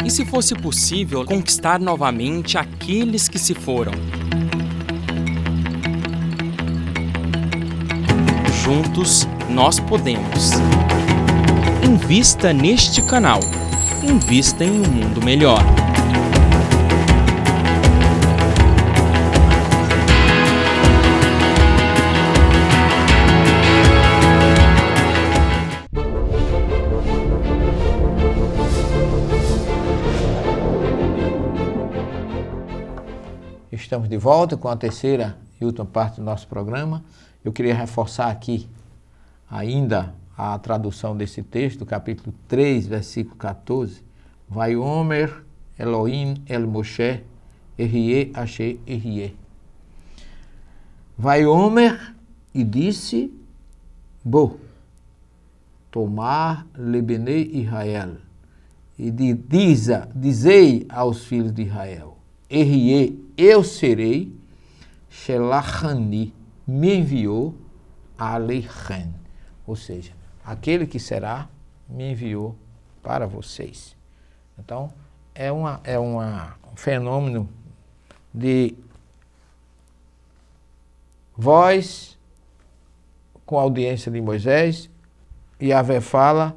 E se fosse possível conquistar novamente aqueles que se foram? Juntos, nós podemos. Invista neste canal. Invista em um mundo melhor. Estamos de volta com a terceira e última parte do nosso programa. Eu queria reforçar aqui ainda a tradução desse texto, capítulo 3, versículo 14. Vaiomer Elohim el Moshe Erie Asher Erie. Vaiomer e disse, Bo, tomar lebenei Israel, e dizei aos filhos de Israel, Erie, eu serei, Shelachani, me enviou, Aleichem, ou seja, aquele que será, me enviou para vocês. Então, é um fenômeno de voz com a audiência de Moisés, Yahvé fala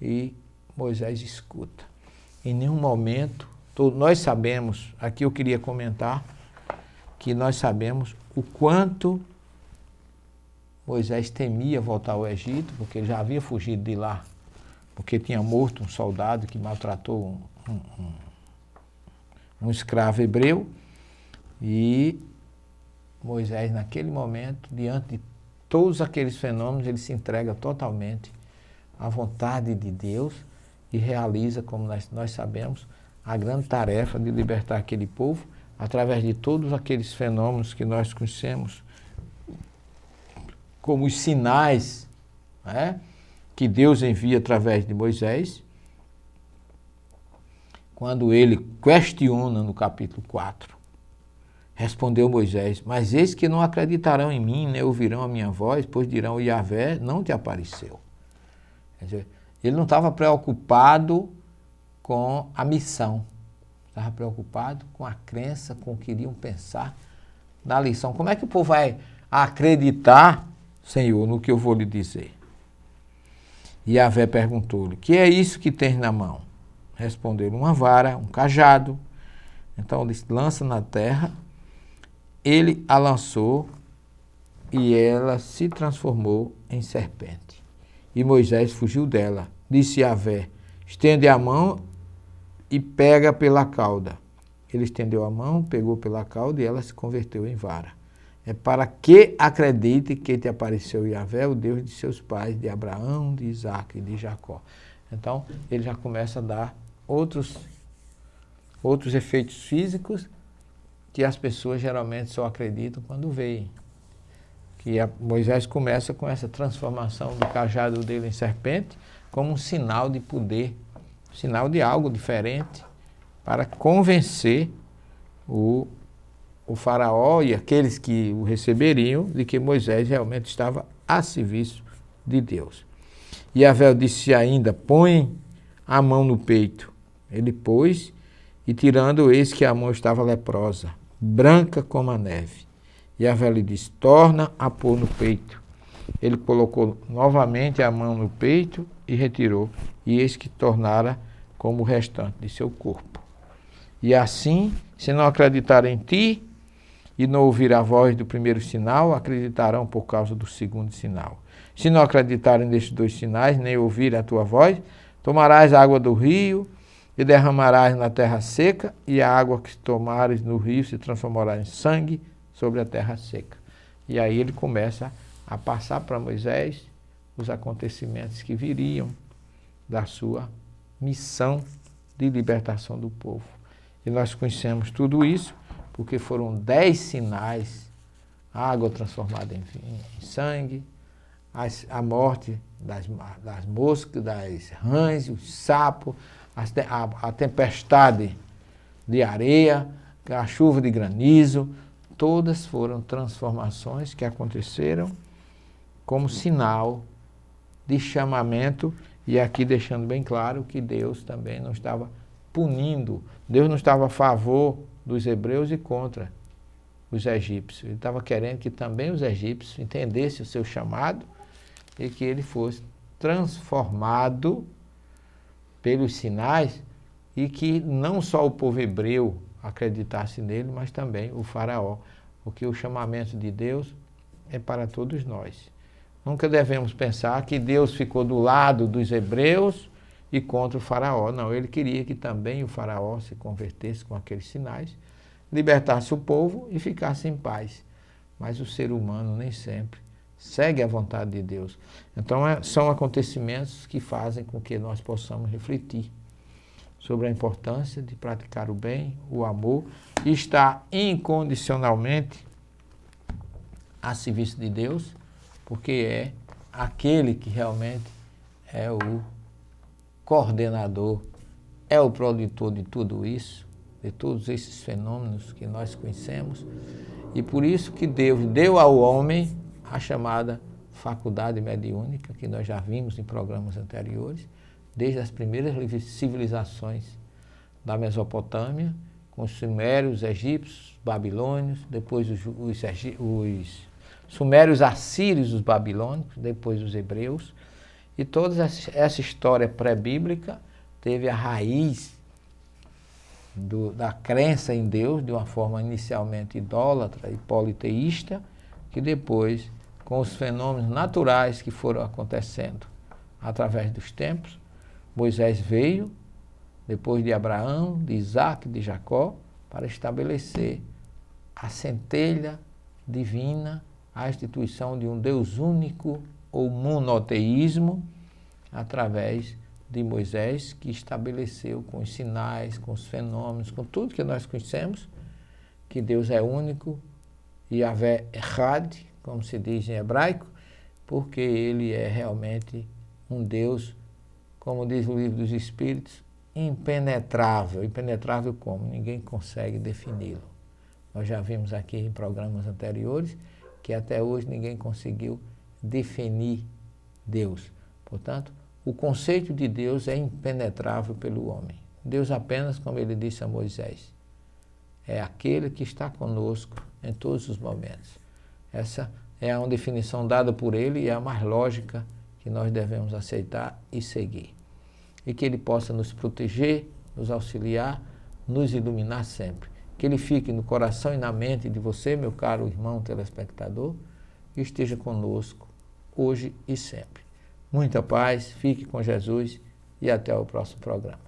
e Moisés escuta. Em nenhum momento, nós sabemos, aqui eu queria comentar, que nós sabemos o quanto Moisés temia voltar ao Egito, porque ele já havia fugido de lá, porque tinha morto um soldado que maltratou um escravo hebreu, e Moisés, naquele momento, diante de todos aqueles fenômenos, ele se entrega totalmente à vontade de Deus e realiza, como nós sabemos, a grande tarefa de libertar aquele povo através de todos aqueles fenômenos que nós conhecemos como os sinais, né, que Deus envia através de Moisés, quando ele questiona no capítulo 4. Respondeu Moisés, mas eis que não acreditarão em mim, nem ouvirão a minha voz, pois dirão, Yahvé não te apareceu. Quer dizer, ele não estava preocupado com a missão, estava preocupado com a crença, com o que iriam pensar na lição. Como é que o povo vai acreditar, Senhor, no que eu vou lhe dizer? E Yahvé perguntou-lhe, que é isso que tens na mão? Respondeu-lhe, uma vara, um cajado. Então ele lança na terra, ele a lançou e ela se transformou em serpente. E Moisés fugiu dela. Disse Yahvé, estende a mão e pega pela cauda. Ele estendeu a mão, pegou pela cauda e ela se converteu em vara. É para que acredite que te apareceu Yahvé, o Deus de seus pais, de Abraão, de Isaque e de Jacó. Então, ele já começa a dar outros efeitos físicos que as pessoas geralmente só acreditam quando veem. Que Moisés começa com essa transformação do cajado dele em serpente como um sinal de poder, sinal de algo diferente para convencer o faraó e aqueles que o receberiam de que Moisés realmente estava a serviço de Deus. E Yahvé disse ainda, põe a mão no peito. Ele pôs e tirando, eis que a mão estava leprosa, branca como a neve. E Yahvé lhe disse, torna a pôr no peito. Ele colocou novamente a mão no peito e retirou, e eis que tornara como o restante de seu corpo. E assim, se não acreditarem em ti e não ouvir a voz do primeiro sinal, acreditarão por causa do segundo sinal. Se não acreditarem nestes dois sinais, nem ouvir a tua voz, tomarás água do rio e derramarás na terra seca, e a água que tomares no rio se transformará em sangue sobre a terra seca. E aí ele começa a passar para Moisés os acontecimentos que viriam da sua missão de libertação do povo. E nós conhecemos tudo isso porque foram 10 sinais, água transformada em sangue, a morte das moscas, das rãs, os sapos, a tempestade de areia, a chuva de granizo, todas foram transformações que aconteceram como sinal de chamamento, e aqui deixando bem claro que Deus também não estava punindo. Deus não estava a favor dos hebreus e contra os egípcios. Ele estava querendo que também os egípcios entendessem o seu chamado e que ele fosse transformado pelos sinais e que não só o povo hebreu acreditasse nele, mas também o faraó, porque o chamamento de Deus é para todos nós. Nunca devemos pensar que Deus ficou do lado dos hebreus e contra o faraó. Não, ele queria que também o faraó se convertesse com aqueles sinais, libertasse o povo e ficasse em paz. Mas o ser humano nem sempre segue a vontade de Deus. Então são acontecimentos que fazem com que nós possamos refletir sobre a importância de praticar o bem, o amor, e estar incondicionalmente a serviço de Deus, porque é aquele que realmente é o coordenador, é o produtor de tudo isso, de todos esses fenômenos que nós conhecemos, e por isso que Deus deu ao homem a chamada faculdade mediúnica, que nós já vimos em programas anteriores, desde as primeiras civilizações da Mesopotâmia, com os sumérios, egípcios, babilônios, depois os sumérios assírios, os babilônicos, depois os hebreus, e toda essa história pré-bíblica teve a raiz da crença em Deus, de uma forma inicialmente idólatra e politeísta, que depois, com os fenômenos naturais que foram acontecendo através dos tempos, Moisés veio, depois de Abraão, de Isaac, de Jacó, para estabelecer a centelha divina, a instituição de um Deus único ou monoteísmo, através de Moisés, que estabeleceu com os sinais, com os fenômenos, com tudo que nós conhecemos, que Deus é único, Yahvé Echad, como se diz em hebraico, porque ele é realmente um Deus, como diz o livro dos Espíritos, impenetrável. Impenetrável como? Ninguém consegue defini-lo. Nós já vimos aqui em programas anteriores que até hoje ninguém conseguiu definir Deus. Portanto, o conceito de Deus é impenetrável pelo homem. Deus apenas, como ele disse a Moisés, é aquele que está conosco em todos os momentos. Essa é uma definição dada por ele e é a mais lógica que nós devemos aceitar e seguir. E que ele possa nos proteger, nos auxiliar, nos iluminar sempre. Que ele fique no coração e na mente de você, meu caro irmão telespectador, e esteja conosco hoje e sempre. Muita paz, fique com Jesus e até o próximo programa.